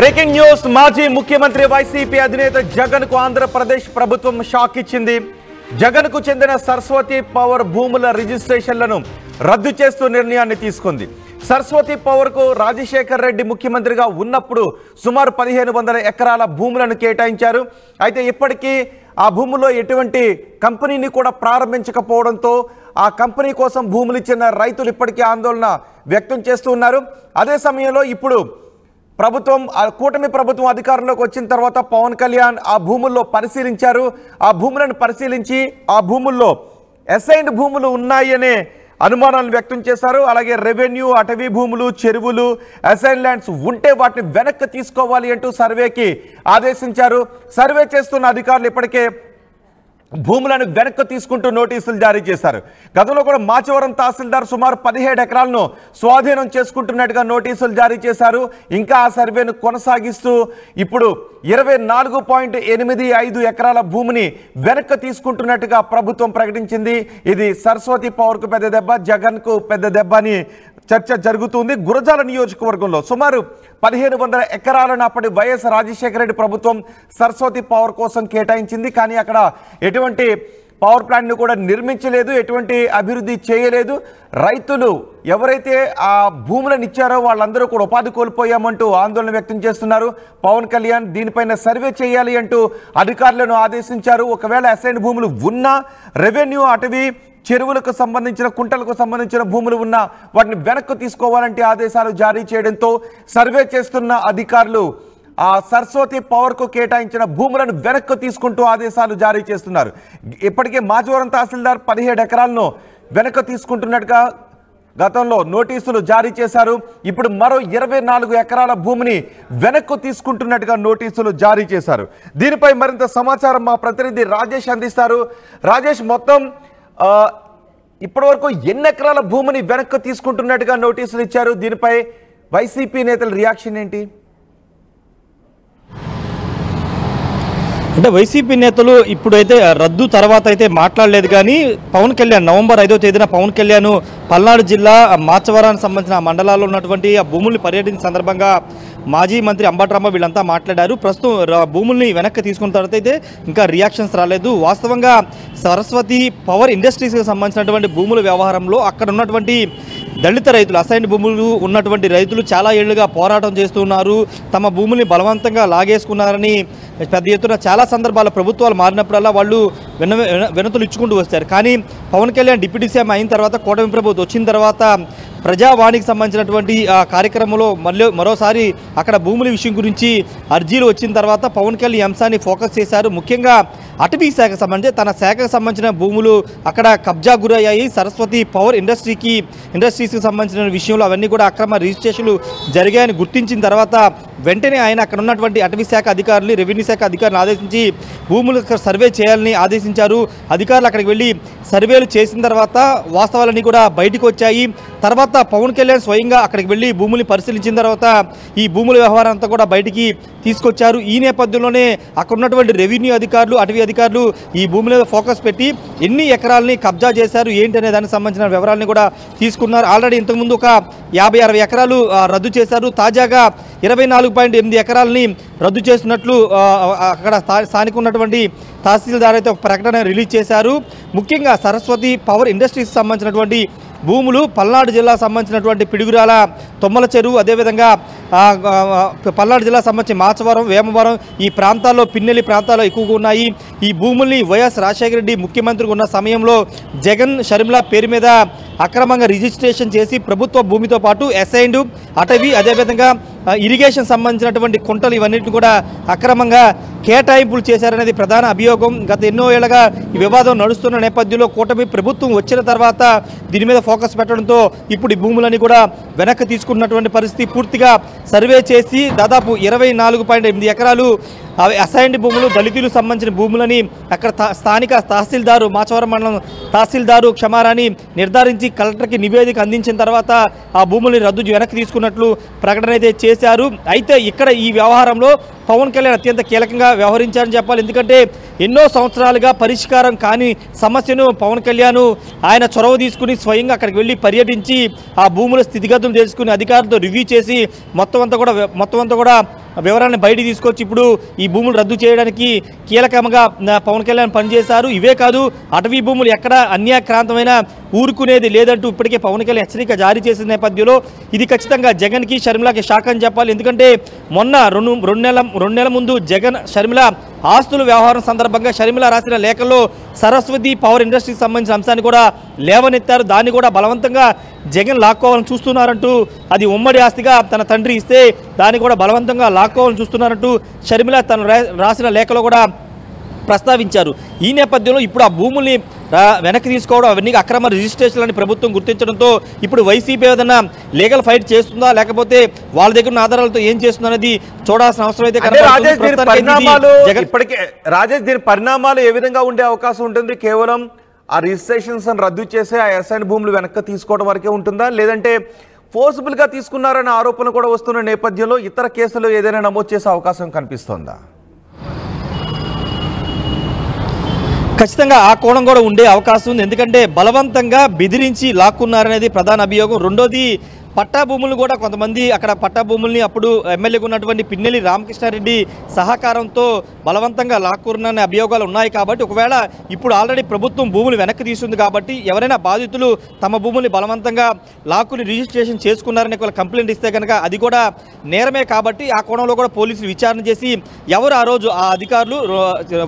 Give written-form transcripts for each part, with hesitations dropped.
Breaking news మాజీ ముఖ్యమంత్రి YCP అధినేత జగన్ కు ఆంధ్రప్రదేశ్ ప్రభుత్వం షాక్ ఇచ్చింది. జగన్ కు చెందిన సరస్వతి పవర్ భూముల రిజిస్ట్రేషన్లను రద్దు చేస్తూ నిర్ణయాన్ని తీసుకుంది. సరస్వతి పవర్ కు రాజశేఖర్ రెడ్డి ముఖ్యమంత్రిగా ఉన్నప్పుడు సుమారు 1500 ఎకరాల భూములను కేటాయించారు. అయితే ఇప్పటికీ ఆ భూముల్లో ఎటువంటి కంపెనీని కూడా ప్రారంభించకపోవడంతో ఆ కంపెనీ కోసం భూములు ఇచ్చిన రైతులు ఇప్పటికీ ఆందోళన వ్యక్తం చేస్తూ ఉన్నారు. అదే సమయంలో ఇప్పుడు కూటమి ప్రభుత్వం అధికారంలోకి వచ్చిన తర్వాత పవన్ కళ్యాణ్ ఆ భూముల్లో పరిశీలించారు. ఆ భూములను పరిశీలించి ఆ భూముల్లో అసైన్డ్ భూములు ఉన్నాయనే అనుమానాలు వ్యక్తం చేశారు. అలాగే రెవెన్యూ, అటవీ భూములు, చెరువులు, అసైన్ ల్యాండ్స్ ఉంటే వాటిని వెనక్కి తీసుకోవాలి అంటూ సర్వేకి ఆదేశించారు. సర్వే చేస్తున్న అధికారులు ఇప్పటికే భూములను వెనక్కి తీసుకుంటూ నోటీసులు జారీ చేశారు. గతంలో కూడా మాచవరం తహసీల్దార్ సుమారు 17 ఎకరాలను స్వాధీనం చేసుకుంటున్నట్టుగా నోటీసులు జారీ చేశారు. ఇంకా ఆ సర్వేను కొనసాగిస్తూ ఇప్పుడు 24.85 ఎకరాల భూమిని వెనక్కి తీసుకుంటున్నట్టుగా ప్రభుత్వం ప్రకటించింది. ఇది సరస్వతి పవర్కు పెద్ద దెబ్బ, జగన్కు పెద్ద దెబ్బ అని చర్చ జరుగుతుంది. గురజాల నియోజకవర్గంలో సుమారు 1500 ఎకరాలను అప్పటి వైఎస్ రాజశేఖర రెడ్డి ప్రభుత్వం సరస్వతి పవర్ కోసం కేటాయించింది. కానీ అక్కడ ఎటువంటి పవర్ ప్లాంట్ను కూడా నిర్మించలేదు, ఎటువంటి అభివృద్ధి చేయలేదు. రైతులు ఎవరైతే ఆ భూములను ఇచ్చారో వాళ్ళందరూ కూడా ఉపాధి కోల్పోయామంటూ ఆందోళన వ్యక్తం చేస్తున్నారు. పవన్ కళ్యాణ్ దీనిపైన సర్వే చేయాలి అంటూ అధికారులను ఆదేశించారు. ఒకవేళ అసైన్డ్ భూములు ఉన్నా, రెవెన్యూ, అటవీ, చెరువులకు సంబంధించిన, కుంటలకు సంబంధించిన భూములు ఉన్నా వాటిని వెనక్కు తీసుకోవాలంటే ఆదేశాలు జారీ చేయడంతో సర్వే చేస్తున్న అధికారులు ఆ సరస్వతి పవర్కు కేటాయించిన భూములను వెనక్కు తీసుకుంటూ ఆదేశాలు జారీ చేస్తున్నారు. ఇప్పటికే మాచవరం తహసీల్దార్ 17 ఎకరాలను వెనక్కు తీసుకుంటున్నట్టుగా గతంలో నోటీసులు జారీ చేశారు. ఇప్పుడు మరో 24 ఎకరాల భూమిని వెనక్కు తీసుకుంటున్నట్టుగా నోటీసులు జారీ చేశారు. దీనిపై మరింత సమాచారం మా ప్రతినిధి రాజేష్ అందిస్తారు. రాజేష్, మొత్తం ఇప్పటివరకు ఎన్ని ఎకరాల భూమిని వెనక్కి తీసుకుంటున్నట్టుగా నోటీసులు ఇచ్చారు? దీనిపై వైసీపీ నేతల రియాక్షన్ ఏంటి? అంటే వైసీపీ నేతలు ఇప్పుడైతే రద్దు తర్వాత అయితే మాట్లాడలేదు. కానీ పవన్ కళ్యాణ్ నవంబర్ 5వ తేదీన పవన్ కళ్యాణ్ పల్నాడు జిల్లా మాచవరానికి సంబంధించిన మండలాల్లో ఉన్నటువంటి ఆ భూముల్ని పర్యటించిన సందర్భంగా మాజీ మంత్రి అంబట్రాంబ వీళ్ళంతా మాట్లాడారు. ప్రస్తుతం భూముల్ని వెనక్కి తీసుకున్న తర్వాత అయితే ఇంకా రియాక్షన్స్ రాలేదు. వాస్తవంగా సరస్వతి పవర్ ఇండస్ట్రీస్కి సంబంధించినటువంటి భూముల వ్యవహారంలో అక్కడ ఉన్నటువంటి దళిత రైతులు, అసైన్డ్ భూములు ఉన్నటువంటి రైతులు చాలా ఏళ్లుగా పోరాటం చేస్తున్నారు. తమ భూముల్ని బలవంతంగా లాగేసుకున్నారని పెద్ద ఎత్తున చాలా సందర్భాల్లో ప్రభుత్వాలు మారినప్పుడల్లా వాళ్ళు వినతులు ఇచ్చుకుంటూ వస్తారు. కానీ పవన్ కళ్యాణ్ డిప్యూటీ సీఎం అయిన తర్వాత, కూటమి ప్రభుత్వం వచ్చిన తర్వాత ప్రజావాణికి సంబంధించినటువంటి ఆ కార్యక్రమంలో మరోసారి అక్కడ భూముల విషయం గురించి అర్జీలు వచ్చిన తర్వాత పవన్ కళ్యాణ్ అంశాన్ని ఫోకస్ చేశారు. ముఖ్యంగా అటవీ శాఖకు సంబంధించి తన శాఖకు సంబంధించిన భూములు అక్కడ కబ్జా గురయ్యాయి. సరస్వతి పవర్ ఇండస్ట్రీస్కి సంబంధించిన విషయంలో అవన్నీ కూడా అక్రమ రిజిస్ట్రేషన్లు జరిగాయని గుర్తించిన తర్వాత వెంటనే ఆయన అక్కడ ఉన్నటువంటి అటవీ శాఖ అధికారులు, రెవెన్యూ శాఖ అధికారులను ఆదేశించి భూములు సర్వే చేయాలని ఆదేశించారు. అధికారులు అక్కడికి వెళ్ళి సర్వేలు చేసిన తర్వాత వాస్తవాలన్నీ కూడా బయటకు వచ్చాయి. తర్వాత పవన్ కళ్యాణ్ స్వయంగా అక్కడికి వెళ్ళి భూముల్ని పరిశీలించిన తర్వాత ఈ భూముల వ్యవహారం అంతా కూడా బయటికి తీసుకొచ్చారు. ఈ నేపథ్యంలోనే అక్కడ ఉన్నటువంటి రెవెన్యూ అధికారులు, అటవీ అధికారులు ఈ భూముల మీద ఫోకస్ పెట్టి ఎన్ని ఎకరాలని కబ్జా చేశారు ఏంటి అనే దానికి సంబంధించిన వివరాలని కూడా తీసుకున్నారు. ఆల్రెడీ ఇంతకుముందు ఒక 50-60 ఎకరాలు రద్దు చేశారు. తాజాగా 24.8 ఎకరాలని రద్దు చేస్తున్నట్లు అక్కడ స్థానిక ఉన్నటువంటి తహసీల్దార్ అయితే ఒక ప్రకటన రిలీజ్ చేశారు. ముఖ్యంగా సరస్వతి పవర్ ఇండస్ట్రీస్కి సంబంధించినటువంటి భూములు పల్నాడు జిల్లా సంబంధించినటువంటి పిడుగురాల, తొమ్మల చెరువు, అదేవిధంగా పల్నాడు జిల్లా సంబంధించి మాచవరం, వేమవరం ఈ ప్రాంతాల్లో, పిన్నెల్లి ప్రాంతాల్లో ఎక్కువగా ఉన్నాయి. ఈ భూముల్ని వైఎస్ రాజశేఖర రెడ్డి ముఖ్యమంత్రిగా ఉన్న సమయంలో జగన్, షర్మిల పేరు మీద అక్రమంగా రిజిస్ట్రేషన్ చేసి ప్రభుత్వ భూమితో పాటు అసైన్డ్, అటవీ, అదేవిధంగా ఇరిగేషన్ సంబంధించినటువంటి కుంటలు ఇవన్నిటిని కూడా అక్రమంగా కేటాయింపులు చేశారనేది ప్రధాన అభియోగం. గత ఎన్నో ఏళ్లుగా ఈ వివాదం నడుస్తున్న నేపథ్యంలో కూటమి ప్రభుత్వం వచ్చిన తర్వాత దీని మీద ఫోకస్ పెట్టడంతో ఇప్పుడు ఈ భూములని కూడా వెనక్కి తీసుకున్నటువంటి పరిస్థితి. పూర్తిగా సర్వే చేసి దాదాపు 24.8 ఎకరాలు అసైన్డ్ భూములు, దళితులకు సంబంధించిన భూములని అక్కడ స్థానిక తహసీల్దారు, మాచవరం మండలం తహసీల్దారు క్షమారాన్ని నిర్ధారించి కలెక్టర్కి నివేదిక అందించిన తర్వాత ఆ భూముల్ని రద్దు వెనక్కి తీసుకున్నట్లు ప్రకటన అయితే చేశారు. అయితే ఇక్కడ ఈ వ్యవహారంలో పవన్ కళ్యాణ్ అత్యంత కీలకంగా వ్యవహరించారని చెప్పాలి. ఎందుకంటే ఎన్నో సంవత్సరాలుగా పరిష్కారం కాని సమస్యను పవన్ కళ్యాణ్ ఆయన చొరవ తీసుకుని స్వయంగా అక్కడికి వెళ్ళి పర్యటించి ఆ భూముల స్థితిగతులు తెలుసుకుని అధికారులతో రివ్యూ చేసి మొత్తం అంతా కూడా వివరాలను బయటికి తీసుకొచ్చి ఇప్పుడు ఈ భూములు రద్దు చేయడానికి కీలకంగా పవన్ కళ్యాణ్ పనిచేశారు. ఇవే కాదు, అటవీ భూములు ఎక్కడ అన్యాక్రాంతమైన ఊరుకునేది లేదంటూ ఇప్పటికే పవన్ కళ్యాణ్ హెచ్చరిక జారీ చేసిన నేపథ్యంలో ఇది ఖచ్చితంగా జగన్కి షర్మిలకి షాక్ అని చెప్పాలి. ఎందుకంటే మొన్న రెండు నెలల ముందు జగన్ షర్మిల ఆస్తుల వ్యవహారం సందర్భంగా షర్మిల రాసిన లేఖల్లో సరస్వతి పవర్ ఇండస్ట్రీకి సంబంధించిన అంశాన్ని కూడా లేవనెత్తారు. దాన్ని కూడా బలవంతంగా జగన్ లాక్కోవాలని చూస్తున్నారంటూ, అది ఉమ్మడి ఆస్తిగా తన తండ్రి ఇస్తే దాన్ని కూడా బలవంతంగా లాక్కోవాలని చూస్తున్నారంటూ షర్మిల తను రాసిన లేఖలో కూడా ప్రస్తావించారు. ఈ నేపథ్యంలో ఇప్పుడు ఆ భూముల్ని వెనక్కి తీసుకోవడం, అవన్నీ అక్రమ రిజిస్ట్రేషన్లని ప్రభుత్వం గుర్తించడంతో ఇప్పుడు వైసీపీ ఏదైనా లీగల్ ఫైట్ చేస్తుందా, లేకపోతే వాళ్ళ దగ్గర ఉన్న ఆధారాలతో ఏం చేస్తుందా అనేది చూడాల్సిన అవసరం అయితే రాజేష్, దీని పరిణామాలు ఏ విధంగా ఉండే అవకాశం ఉంటుంది? కేవలం ఆ రిజిస్ట్రేషన్స్ రద్దు చేసి ఆ అసైన్ భూములు వెనక్కి తీసుకోవడం వరకే ఉంటుందా, లేదంటే ఫోర్సిబుల్గా తీసుకున్నారనే ఆరోపణ కూడా వస్తున్న నేపథ్యంలో ఇతర కేసులు ఏదైనా నమోదు చేసే అవకాశం కనిపిస్తోందా? ఖచ్చితంగా ఆ కోణం కూడా ఉండే అవకాశం ఉంది. ఎందుకంటే బలవంతంగా బెదిరించి లాక్కున్నారనేది ప్రధాన అభియోగం. రెండోది, పట్టా భూములు కూడా కొంతమంది అక్కడ పట్టా భూముల్ని అప్పుడు ఎమ్మెల్యేగా ఉన్నటువంటి పిన్నెల్లి రామకృష్ణారెడ్డి సహకారంతో బలవంతంగా లాక్కున్నారనే అభియోగాలు ఉన్నాయి. కాబట్టి ఒకవేళ ఇప్పుడు ఆల్రెడీ ప్రభుత్వం భూములు వెనక్కి తీసుకుంది కాబట్టి ఎవరైనా బాధితులు తమ భూముల్ని బలవంతంగా లాక్కుని రిజిస్ట్రేషన్ చేసుకున్నారనే కంప్లైంట్ ఇస్తే కనుక అది కూడా నేరమే. కాబట్టి ఆ కోణంలో కూడా పోలీసులు విచారణ చేసి ఎవరు ఆ రోజు ఆ అధికారులు,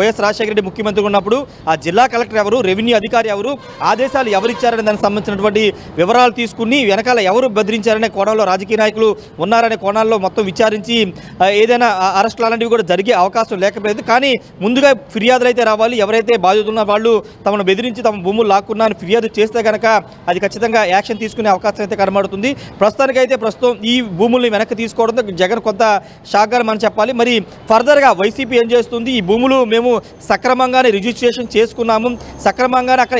వైఎస్ రాజశేఖర రెడ్డి ముఖ్యమంత్రిగా ఉన్నప్పుడు ఆ జిల్లా కలెక్టర్ ఎవరు, రెవెన్యూ అధికారి ఎవరు, ఆదేశాలు ఎవరు ఇచ్చారనే దానికి సంబంధించినటువంటి వివరాలు తీసుకుని వెనకాల ఎవరు బెదిరించారనే కోణంలో రాజకీయ నాయకులు ఉన్నారనే కోణాల్లో మొత్తం విచారించి ఏదైనా అరెస్టులు అలాంటివి కూడా జరిగే అవకాశం లేకపోలేదు. కానీ ముందుగా ఫిర్యాదులు అయితే రావాలి. ఎవరైతే బాధితున్న వాళ్ళు తమను బెదిరించి తమ భూములు లాక్కున్నారని ఫిర్యాదు చేస్తే కనుక అది ఖచ్చితంగా యాక్షన్ తీసుకునే అవకాశం అయితే కనబడుతుంది. ప్రస్తుతం ఈ భూముల్ని వెనక్కి తీసుకోవడంతో జగన్ కొంత షాక్గా మనం చెప్పాలి. మరి ఫర్దర్గా వైసీపీ ఏం చేస్తుంది? ఈ భూములు మేము సక్రమంగానే రిజిస్ట్రేషన్ చేసుకున్నాము, సక్రమంగానే అక్కడ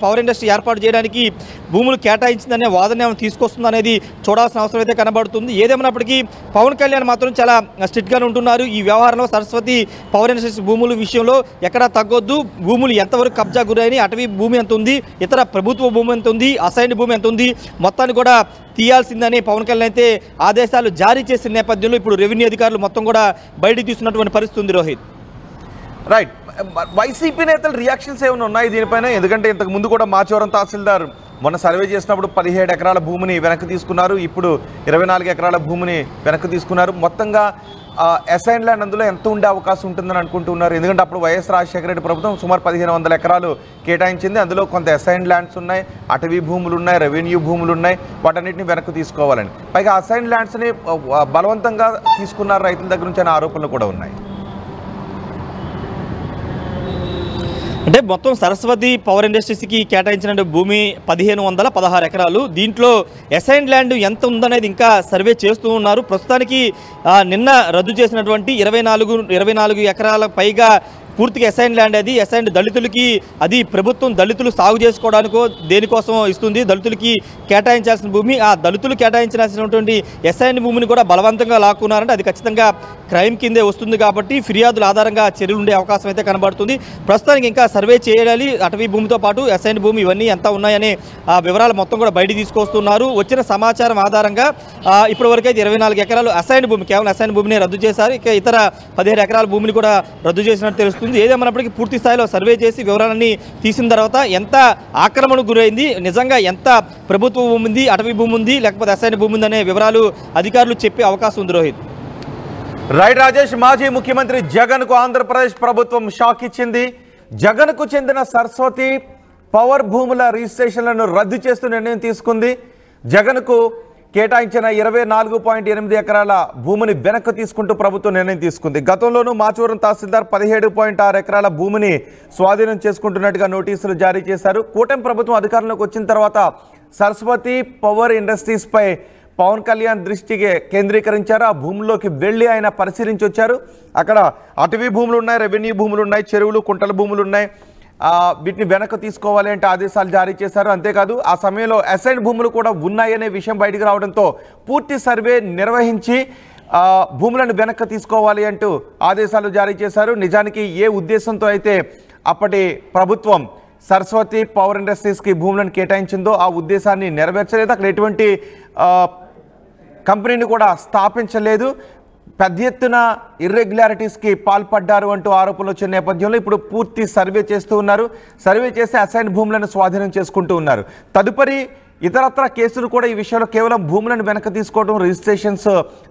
పవర్ ఇండస్ట్రీ ఏర్పాటు చేయడానికి భూములు కేటాయించిందనే వాదన తీసుకొస్తుంది అనేది చూడాల్సిన అవసరం అయితే కనబడుతుంది. ఏదేమైనప్పటికీ పవన్ కళ్యాణ్ మాత్రం చాలా స్ట్రిక్ట్గానే ఉంటున్నారు. ఈ వ్యవహారంలో సరస్వతి పవర్ ఇండస్ట్రీస్ భూముల విషయంలో ఎక్కడా తగ్గొద్దు, భూములు ఎంతవరకు కబ్జా గురైన, అటవీ భూమి ఎంత ఉంది, ఇతర ప్రభుత్వ భూమి ఎంత ఉంది, అసైన్డ్ భూమి ఎంత ఉంది, మొత్తాన్ని కూడా తీయాల్సిందని పవన్ కళ్యాణ్ అయితే ఆదేశాలు జారీ చేసిన నేపథ్యంలో ఇప్పుడు రెవెన్యూ అధికారులు మొత్తం కూడా బయటికి తీస్తున్నటువంటి పరిస్థితి ఉంది. రోహిత్, రైట్, వైసీపీ నేతల రియాక్షన్స్ ఏమైనా ఉన్నాయి దీనిపైన? ఎందుకంటే ఇంతకు ముందు కూడా మాచవరం తహసీల్దార్ మొన్న సర్వే చేసినప్పుడు 17 ఎకరాల భూమిని వెనక్కి తీసుకున్నారు, ఇప్పుడు 24 ఎకరాల భూమిని వెనక్కి తీసుకున్నారు. మొత్తంగా అసైన్ ల్యాండ్ అందులో ఎంత ఉండే అవకాశం ఉంటుందని అనుకుంటున్నారు? ఎందుకంటే అప్పుడు వైఎస్ రాజశేఖర రెడ్డి ప్రభుత్వం సుమారు 1500 ఎకరాలు కేటాయించింది. అందులో కొంత అసైన్ ల్యాండ్స్ ఉన్నాయి, అటవీ భూములు ఉన్నాయి, రెవెన్యూ భూములు ఉన్నాయి. వాటన్నిటిని వెనక్కి తీసుకోవాలని, పైగా అసైన్ ల్యాండ్స్ని బలవంతంగా తీసుకున్నారు రైతుల దగ్గర నుంచి అనే ఆరోపణలు కూడా ఉన్నాయి. అంటే మొత్తం సరస్వతి పవర్ ఇండస్ట్రీస్కి కేటాయించిన భూమి 1516 ఎకరాలు. దీంట్లో అసైన్డ్ ల్యాండ్ ఎంత ఉందనేది ఇంకా సర్వే చేస్తూ ఉన్నారు. ప్రస్తుతానికి నిన్న రద్దు చేసినటువంటి 24 ఎకరాల పైగా పూర్తిగా అసైన్ ల్యాండ్, అది అసైన్డ్ దళితులకి, అది ప్రభుత్వం దళితులు సాగు చేసుకోవడానికో దేనికోసం ఇస్తుంది. దళితులకి కేటాయించాల్సిన భూమి, ఆ దళితులు కేటాయించాల్సినటువంటి అసైన్ భూమిని కూడా బలవంతంగా లాక్కున్నారంటే అది ఖచ్చితంగా క్రైమ్ కిందే వస్తుంది. కాబట్టి ఫిర్యాదుల ఆధారంగా చర్యలు ఉండే అవకాశం అయితే కనబడుతుంది. ప్రస్తుతానికి ఇంకా సర్వే చేయాలి. అటవీ భూమితో పాటు అసైన్ భూమి ఇవన్నీ ఎంత ఉన్నాయనే వివరాలు మొత్తం కూడా బయటికి తీసుకొస్తున్నారు. వచ్చిన సమాచారం ఆధారంగా ఇప్పటివరకు అయితే 24 ఎకరాలు అసైన్ భూమి, కేవలం అసైన్ భూమిని రద్దు చేశారు. ఇక ఇతర 17 ఎకరాల భూమిని కూడా రద్దు చేసినట్టు తెలుస్తుంది. ఏదేమన్నప్పటికీ పూర్తి స్థాయిలో సర్వే చేసి వివరాలన్నీ తీసిన తర్వాత ఎంత ఆక్రమణకు గురైంది, నిజంగా ఎంత ప్రభుత్వ భూమి ఉంది, అటవీ భూమి ఉంది, లేకపోతే అసైన్ భూమి ఉంది అనే వివరాలు అధికారులు చెప్పే అవకాశం ఉంది. రోహిత్, రైట్ రాజేష్, మాజీ ముఖ్యమంత్రి జగన్కు ఆంధ్రప్రదేశ్ ప్రభుత్వం షాక్ ఇచ్చింది. జగన్కు చెందిన సరస్వతి పవర్ భూముల రిజిస్ట్రేషన్లను రద్దు చేస్తూ నిర్ణయం తీసుకుంది. జగన్కు కేటాయించిన 24.8 ఎకరాల భూమిని వెనక్కి తీసుకుంటూ ప్రభుత్వం నిర్ణయం తీసుకుంది. గతంలోనూ మాచవరం తహసీల్దార్ 17.6 ఎకరాల భూమిని స్వాధీనం చేసుకుంటున్నట్టుగా నోటీసులు జారీ చేశారు. కూటమి ప్రభుత్వం అధికారంలోకి వచ్చిన తర్వాత సరస్వతి పవర్ ఇండస్ట్రీస్పై పవన్ కళ్యాణ్ దృష్టికి కేంద్రీకరించారు. ఆ భూముల్లోకి వెళ్ళి ఆయన పరిశీలించి వచ్చారు. అక్కడ అటవీ భూములు ఉన్నాయి, రెవెన్యూ భూములు ఉన్నాయి, చెరువులు కుంటల భూములు ఉన్నాయి. వీటిని వెనక్కి తీసుకోవాలి అంటే ఆదేశాలు జారీ చేశారు. అంతేకాదు ఆ సమయంలో అసైన్ భూములు కూడా ఉన్నాయనే విషయం బయటకు రావడంతో పూర్తి సర్వే నిర్వహించి భూములను వెనక్కి తీసుకోవాలి అంటూ ఆదేశాలు జారీ చేశారు. నిజానికి ఏ ఉద్దేశంతో అయితే అప్పటి ప్రభుత్వం సరస్వతి పవర్ ఇండస్ట్రీస్కి భూములను కేటాయించిందో ఆ ఉద్దేశాన్ని నెరవేర్చలేదు. అక్కడ ఎటువంటి కంపెనీని కూడా స్థాపించలేదు. పెద్ద ఎత్తున ఇర్రెగ్యులారిటీస్కి పాల్పడ్డారు అంటూ ఆరోపణలు వచ్చిన నేపథ్యంలో ఇప్పుడు పూర్తి సర్వే చేస్తూ ఉన్నారు. సర్వే చేసి అసైన్ భూములను స్వాధీనం చేసుకుంటూ ఉన్నారు. తదుపరి ఇతరత్ర కేసులు కూడా ఈ విషయంలో కేవలం భూములను వెనక్కి తీసుకోవడం, రిజిస్ట్రేషన్స్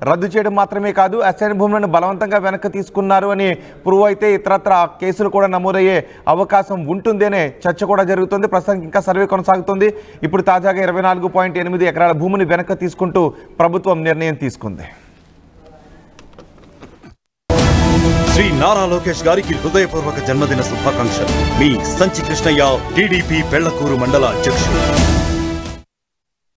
రద్దు చేయడం మాత్రమే కాదు, అసైన్ భూములను బలవంతంగా వెనక్కి తీసుకున్నారు అని ప్రూవ్ అయితే ఇతరత్ర కేసులు కూడా నమోదయ్యే అవకాశం ఉంటుంది అనే చర్చ కూడా జరుగుతుంది. ప్రస్తుతానికి ఇంకా సర్వే కొనసాగుతుంది. ఇప్పుడు తాజాగా 24.8 ఎకరాల భూమిని వెనక్కి తీసుకుంటూ ప్రభుత్వం నిర్ణయం తీసుకుంది. శ్రీ నారా లోకేష్ గారికి హృదయపూర్వక జన్మదిన శుభాకాంక్షలు. మీ సంచి కృష్ణయ్య, టీడీపీ పెళ్లకూరు మండల అధ్యక్షుడు.